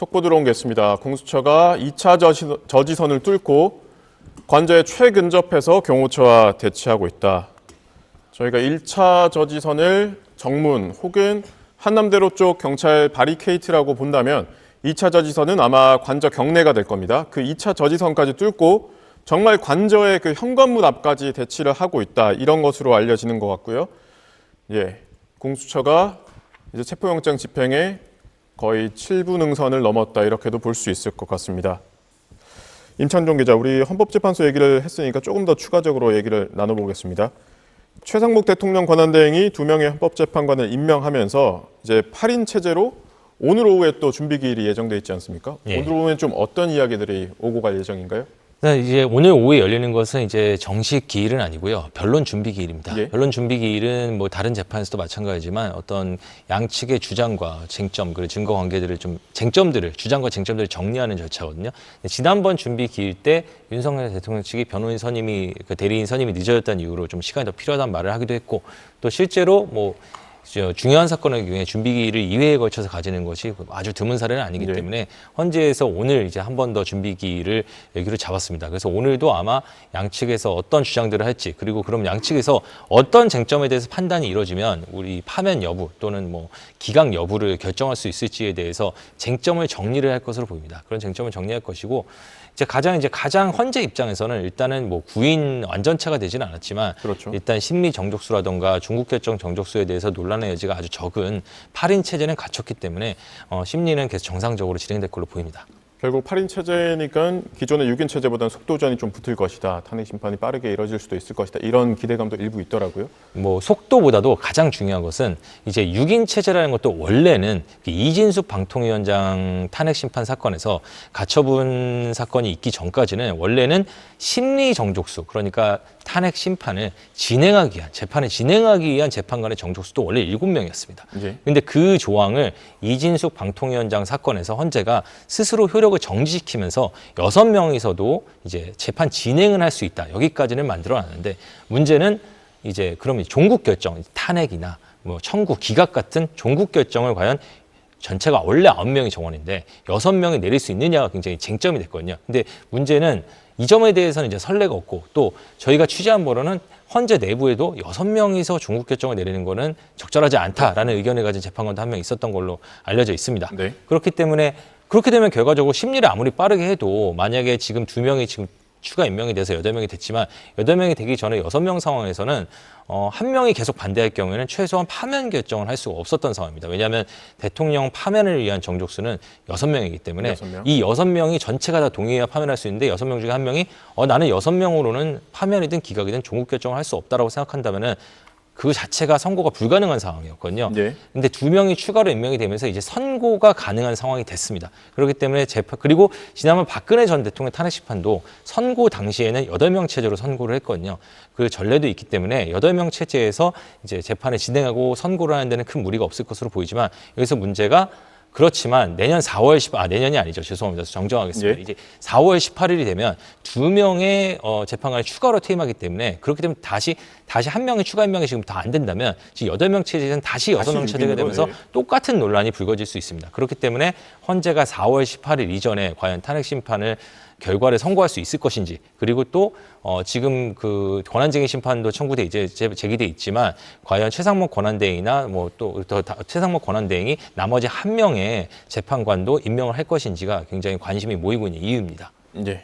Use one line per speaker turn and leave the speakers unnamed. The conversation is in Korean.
속보 들어온 게 있습니다. 공수처가 2차 저지선을 뚫고 관저에 최근접해서 경호처와 대치하고 있다. 저희가 1차 저지선을 정문 혹은 한남대로 쪽 경찰 바리케이트라고 본다면 2차 저지선은 아마 관저 경내가 될 겁니다. 그 2차 저지선까지 뚫고 정말 관저의 그 현관문 앞까지 대치를 하고 있다. 이런 것으로 알려지는 것 같고요. 예, 공수처가 이제 체포영장 집행에 거의 7부 능선을 넘었다. 이렇게도 볼 수 있을 것 같습니다. 임찬종 기자, 우리 헌법재판소 얘기를 했으니까 조금 더 추가적으로 얘기를 나눠보겠습니다. 최상목 대통령 권한대행이 2명의 헌법재판관을 임명하면서 이제 8인 체제로 오늘 오후에 또 준비기일이 예정돼 있지 않습니까?
예.
오늘 오후엔 좀 어떤 이야기들이 오고 갈 예정인가요?
네, 이제 오늘 오후에 열리는 것은 이제 정식 기일은 아니고요. 변론 준비 기일입니다.
예.
변론 준비 기일은 뭐 다른 재판에서도 마찬가지지만 어떤 양측의 주장과 쟁점, 그리고 증거 관계들을 좀 주장과 쟁점들을 정리하는 절차거든요. 지난번 준비 기일 때 윤석열 대통령 측이 변호인 선임이 대리인 선임이 늦어졌다는 이유로 좀 시간이 더 필요하다는 말을 하기도 했고, 또 실제로 뭐 중요한 사건의 경우에 준비기일을 2회에 걸쳐서 가지는 것이 아주 드문 사례는 아니기
네.
때문에 헌재에서 오늘 이제 한 번 더 준비기일을 여기로 잡았습니다. 그래서 오늘도 아마 양측에서 어떤 주장들을 할지, 그리고 그럼 양측에서 어떤 쟁점에 대해서 판단이 이루어지면 우리 파면 여부 또는 뭐 기각 여부를 결정할 수 있을지에 대해서 쟁점을 정리를 할 것으로 보입니다. 그런 쟁점을 정리할 것이고, 가장 헌재 입장에서는 일단은 뭐 구인 완전체가 되지는 않았지만,
그렇죠.
일단 심리 정족수라던가 중국 결정 정족수에 대해서 논란의 여지가 아주 적은 8인 체제는 갖췄기 때문에 심리는 계속 정상적으로 진행될 걸로 보입니다.
결국 8인 체제니까 기존의 6인 체제보다는 속도전이 좀 붙을 것이다. 탄핵 심판이 빠르게 이뤄질 수도 있을 것이다. 이런 기대감도 일부 있더라고요.
뭐 속도보다도 가장 중요한 것은 이제 6인 체제라는 것도 원래는 이진숙 방통위원장 탄핵 심판 사건에서 가처분 사건이 있기 전까지는 원래는 심리 정족수, 그러니까 탄핵 심판을 진행하기 위한, 재판을 진행하기 위한 재판관의 정족수도 원래 7명이었습니다.
예.
근데 그 조항을 이진숙 방통위원장 사건에서 헌재가 스스로 효력을 정지시키면서 6명이서도 이제 재판 진행을 할 수 있다. 여기까지는 만들어 놨는데, 문제는 이제 그러면 종국 결정, 탄핵이나 뭐 청구, 기각 같은 종국 결정을 과연 전체가 원래 9명이 정원인데 6명이 내릴 수 있느냐가 굉장히 쟁점이 됐거든요. 근데 문제는 이 점에 대해서는 이제 선례가 없고, 또 저희가 취재한 바로는 헌재 내부에도 6명이서 종국 결정을 내리는 거는 적절하지 않다라는 의견을 가진 재판관도 한 명 있었던 걸로 알려져 있습니다.
네.
그렇기 때문에 그렇게 되면 결과적으로 심리를 아무리 빠르게 해도, 만약에 지금 2명이 지금 추가 임명이 돼서 8명이 됐지만 8명이 되기 전에 6명 상황에서는 1명이 계속 반대할 경우에는 최소한 파면 결정을 할 수가 없었던 상황입니다. 왜냐하면 대통령 파면을 위한 정족수는 6명이기 때문에
6명.
이 6명이 전체가 다 동의해야 파면할 수 있는데, 6명 중에 1명이 나는 6명으로는 파면이든 기각이든 종국 결정을 할 수 없다라고 생각한다면은 그 자체가 선고가 불가능한 상황이었거든요.
네.
근데 2명이 추가로 임명이 되면서 이제 선고가 가능한 상황이 됐습니다. 그렇기 때문에 그리고 지난번 박근혜 전 대통령 탄핵 심판도 선고 당시에는 8명 체제로 선고를 했거든요. 그 전례도 있기 때문에 8명 체제에서 이제 재판을 진행하고 선고를 하는 데는 큰 무리가 없을 것으로 보이지만, 여기서 문제가, 그렇지만 내년이 아니죠. 죄송합니다. 정정하겠습니다.
예.
이제 4월 18일이 되면 2명의 재판관이 추가로 퇴임하기 때문에, 그렇게 되면 다시 1명의 추가 임명이 지금 다 안 된다면 지금 8명 체제는 다시 6명 체제가 되면서 똑같은 논란이 불거질 수 있습니다. 그렇기 때문에 헌재가 4월 18일 이전에 과연 탄핵 심판을 결과를 선고할 수 있을 것인지, 그리고 또 지금 그 권한쟁의 심판도 청구돼 이제 제기돼 있지만, 과연 최상목 권한대행이나 뭐 또 최상목 권한대행이 나머지 1명의 재판관도 임명을 할 것인지가 굉장히 관심이 모이고 있는 이유입니다.
예.